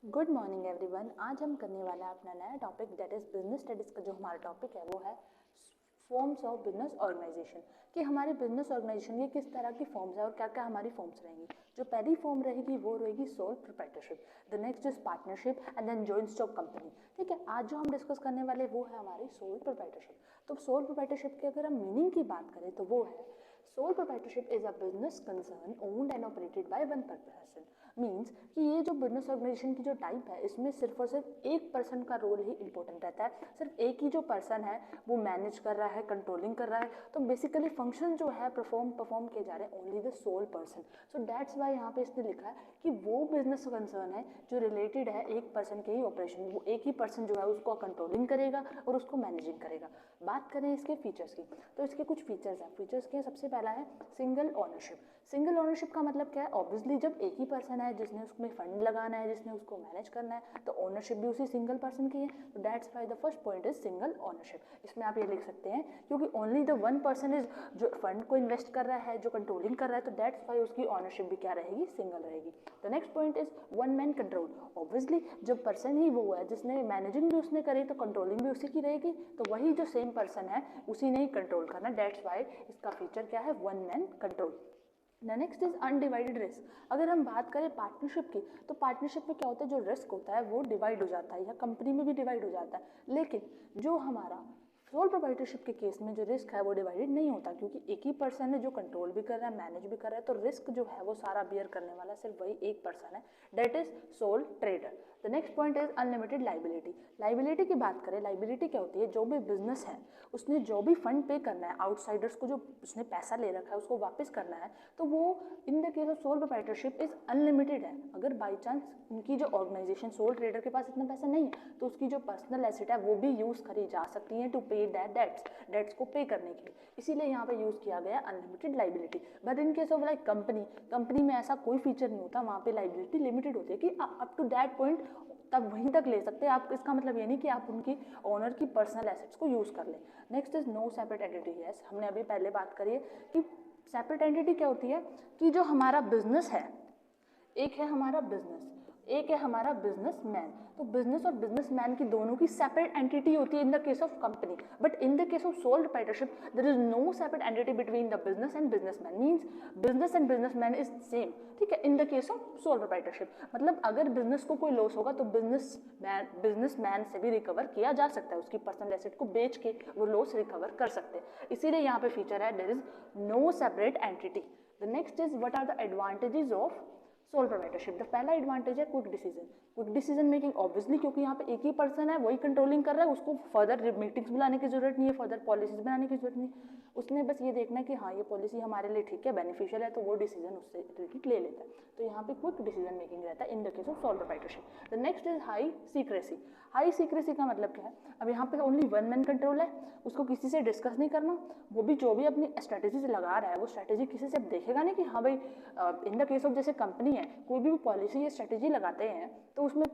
Good morning everyone. आज हम करने वाला है अपना नया topic that is business studies का जो हमारा टॉपिक है वो है फॉर्म्स ऑफ बिजनेस ऑर्गेनाइजेशन। कि हमारे बिजनेस ऑर्गेनाइजेशन की किस तरह की फॉर्म्स है और क्या क्या हमारी फॉर्म्स रहेंगी। जो पहली फॉर्म रहेगी वो रहेगी sole proprietorship, the next is partnership and then joint stock company. ठीक है, आज जो हम डिस्कस करने वाले वो है हमारी सोल प्रोप्राइटरशिप। तो सोल प्रोप्राइटरशिप की अगर हम मीनिंग की बात करें तो वो है sole proprietorship is a business concern owned and operated by one person. Means कि ये जो बिजनेस ऑर्गेनाइजेशन की जो टाइप है इसमें सिर्फ और सिर्फ एक पर्सन का रोल ही इंपॉर्टेंट रहता है। सिर्फ एक ही जो पर्सन है वो मैनेज कर रहा है, कंट्रोलिंग कर रहा है। तो बेसिकली फंक्शन जो है परफॉर्म किए जा रहे हैं only the sole person. So that's why यहाँ पे इसने लिखा है कि वो बिजनेस कंसर्न है जो रिलेटेड है एक पर्सन के ही ऑपरेशन। वो एक ही पर्सन जो है उसको कंट्रोलिंग करेगा और उसको मैनेजिंग करेगा। बात करें इसके फीचर्स की तो इसके कुछ फीचर्स हैं। फीचर्स के सबसे पहला है सिंगल ओनरशिप। सिंगल ओनरशिप का मतलब क्या है? ऑब्वियसली जब एक ही पर्सन है जिसने उसमें फंड लगाना है, जिसने उसको मैनेज करना है, तो ओनरशिप भी उसी सिंगल पर्सन की है। तो that's why the first point is single ownership. इसमें आप ये लिख सकते हैं क्योंकि only the one person is जो फंड को इन्वेस्ट कर रहा है, जो कंट्रोलिंग कर रहा है, तो दैट्स वाई उसकी ओनरशिप भी क्या रहेगी? सिंगल रहेगी। The next point is one man control. Obviously जब पर्सन ही वो है जिसने मैनेजिंग भी उसने करी तो कंट्रोलिंग भी उसी की रहेगी। तो वही जो सेम पर्सन है उसी ने ही कंट्रोल करना। दैट्स वाई इसका फीचर क्या है? One man control. Next is undivided risk. अगर हम बात करें पार्टनरशिप की तो पार्टनरशिप में क्या होता है? जो रिस्क होता है वो डिवाइड हो जाता है या कंपनी में भी डिवाइड हो जाता है। लेकिन जो हमारा सोल प्रोप्राइटरशिप के केस में जो रिस्क है वो डिवाइडेड नहीं होता क्योंकि एक ही पर्सन है जो कंट्रोल भी कर रहा है, मैनेज भी कर रहा है। तो रिस्क जो है वो सारा बियर करने वाला सिर्फ वही एक पर्सन है, that is soul trader. The next point is unlimited liability. Liability की बात करें, लाइबिलिटी क्या होती है? जो भी बिजनेस है उसने जो भी फंड पे करना है, आउटसाइडर्स को जो उसने पैसा ले रखा है उसको वापस करना है, तो वो इन the case of sole proprietorship is unlimited है। अगर बाई चांस उनकी जो ऑर्गेनाइजेशन सोल ट्रेडर के पास इतना पैसा नहीं है तो उसकी जो पर्सनल एसेट है वो भी यूज़ करी जा सकती है टू पे डेट्स को पे करने के लिए। इसीलिए यहाँ पे यूज़ किया गया unlimited liability. But in case of like company में ऐसा कोई फीचर नहीं होता। वहाँ पे लाइबिलिटी लिमिटेड होती है कि अप टू दैट पॉइंट तब वहीं तक ले सकते हैं आप। इसका मतलब ये नहीं कि आप उनकी ओनर की पर्सनल एसेट्स को यूज़ कर लें। Next is no separate entity. Yes, हमने अभी पहले बात करी है कि सेपरेट एंटिटी क्या होती है कि जो हमारा बिजनेस है, एक है हमारा बिजनेस, एक है हमारा बिजनेसमैन। तो बिजनेस और बिजनेसमैन की दोनों की सेपरेट एंटिटी होती है in the case of company. But in the case of sole proprietorship there is no separate entity between the business and businessman. Means business and businessman is same. ठीक है, in the case of sole proprietorship मतलब अगर business को कोई loss होगा तो businessman से भी रिकवर किया जा सकता है। उसकी पर्सनल एसेट को बेच के वो लॉस रिकवर कर सकते हैं। इसीलिए यहाँ पे फीचर है there is no separate entity. The next is what are the advantages of sole proprietorship. The पहला एडवांटेज है क्विक डिसीजन मेकिंग। ऑब्वियसली क्योंकि यहाँ पे एक ही पर्सन है, वही कंट्रोलिंग कर रहा है, उसको फर्दर मीटिंग्स बुलाने की जरूरत नहीं है, फर्दर पॉलिसीज बनाने की जरूरत नहीं। उसने बस ये देखना है कि हाँ ये पॉलिसी हमारे लिए ठीक है, बेनिफिशियल है, तो वो डिसीजन उससे रिलेटेड ले लेता है। तो यहाँ पे क्विक डिसीजन मेकिंग रहता है in the case of sole proprietorship. The next is high secrecy. High secrecy का मतलब क्या है? अब यहाँ पे ओनली वन मैन कंट्रोल है, उसको किसी से डिस्कस नहीं करना। वो भी जो भी अपनी स्ट्रेटेजी से लगा रहा है वो स्ट्रेटेजी किसी से देखेगा नहीं कि हाँ भाई इन द केस ऑफ जैसे कंपनी है, कोई भी पॉलिसी या स्ट्रेटेजी लगाते हैं तो उसमें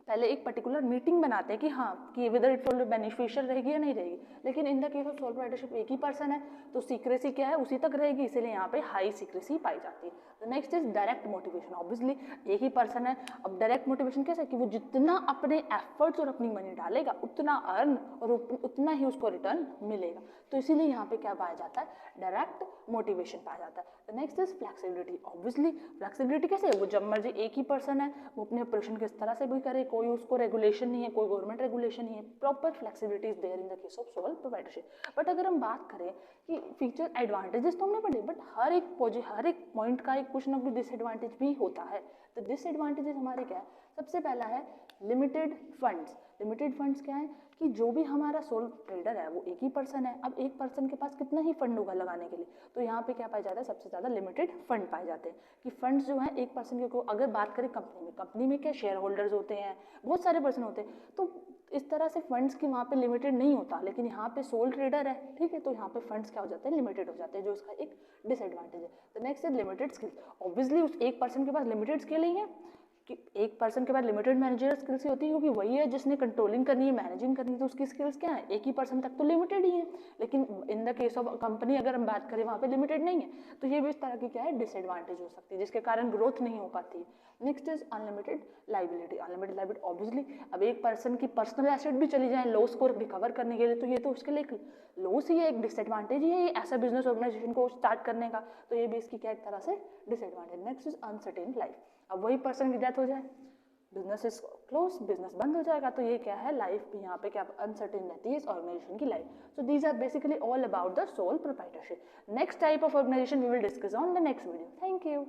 पहले एक पर्टिकुलर मीटिंग बनाते हैं कि हाँ कि वेदर इट विल बेनिफिशियल रहेगी या नहीं रहेगी। लेकिन इन the case of sole proprietorship एक ही पर्सन है तो सीक्रेसी क्या है? उसी तक रहेगी, इसीलिए यहाँ पे हाई सीक्रेसी पाई जाती है। The next is direct motivation. Obviously एक ही पर्सन है, अब डायरेक्ट मोटिवेशन कैसे? कि वो जितना अपने एफर्ट्स और अपनी मनी डालेगा उतना अर्न और उतना ही उसको रिटर्न मिलेगा। तो इसीलिए यहाँ पे क्या पाया जाता है? डायरेक्ट मोटिवेशन पाया जाता है। The next is flexibility. Obviously flexibility कैसे? वो जब मर्जी एक ही पर्सन है, वो अपने ऑपरेशन किस तरह से भी करे, कोई उसको रेगुलेशन नहीं है, कोई गवर्नमेंट रेगुलेशन नहीं है। Proper flexibility is there in the case of sole proprietorship. But अगर हम बात करें कि फीचर एडवांटेजेस तो हमने पढ़े, बट हर एक पॉइंट का एक कुछ ना कुछ डिसएडवांटेज भी होता है। तो डिसएडवांटेजेस हमारे क्या है? सबसे पहला है लिमिटेड फंड्स। लिमिटेड फंड्स क्या है? कि जो भी हमारा सोल ट्रेडर है वो एक ही पर्सन है। अब एक पर्सन के पास कितना ही फंड होगा लगाने के लिए, तो यहाँ पे क्या पाया जाता है? सबसे ज़्यादा लिमिटेड फंड पाए जाते हैं। कि फंड्स जो है एक पर्सन के को, अगर बात करें कंपनी में क्या शेयर होल्डर्स होते हैं, बहुत सारे पर्सन होते हैं, तो इस तरह से फंड्स की वहाँ पे लिमिटेड नहीं होता। लेकिन यहाँ पे सोल ट्रेडर है, ठीक है, तो यहाँ पे फंड्स क्या हो जाते हैं? लिमिटेड हो जाते हैं, जो इसका एक डिसएडवांटेज है। तो नेक्स्ट है लिमिटेड स्किल्स। ऑब्वियसली उस एक पर्सन के पास लिमिटेड स्किल ही है, कि एक पर्सन के पास लिमिटेड मैनेजर स्किल्स ही होती है, क्योंकि वही है जिसने कंट्रोलिंग करनी है, मैनेजिंग करनी है, तो उसकी स्किल्स क्या है, एक ही पर्सन तक तो लिमिटेड ही है। लेकिन इन द केस ऑफ कंपनी अगर हम बात करें वहाँ पे लिमिटेड नहीं है, तो ये भी इस तरह की क्या है डिसएडवांटेज हो सकती है, जिसके कारण ग्रोथ नहीं हो पाती है। Next is unlimited liability. Unlimited liability obviously अब एक पर्सन की पर्सनल एसेट भी चली जाए लॉस को रिकवर करने के लिए, तो ये तो उसके लिए लॉस ही है, एक डिसएडवांटेज ही है ये ऐसा बिजनेस ऑर्गेनाइजेशन को स्टार्ट करने का, तो ये भी इसकी क्या एक तरह से disadvantage. Next is uncertain life. अब वही पर्सन की डेथ हो जाए, बिजनेस इज क्लोज, बिजनेस बंद हो जाएगा, तो ये क्या है लाइफ भी यहाँ पे क्या अनसर्टेन रहती है इस ऑर्गेनाइजेशन की life. So these are basically all about the sole proprietorship. Next type of organisation we will discuss on the next video. Thank you.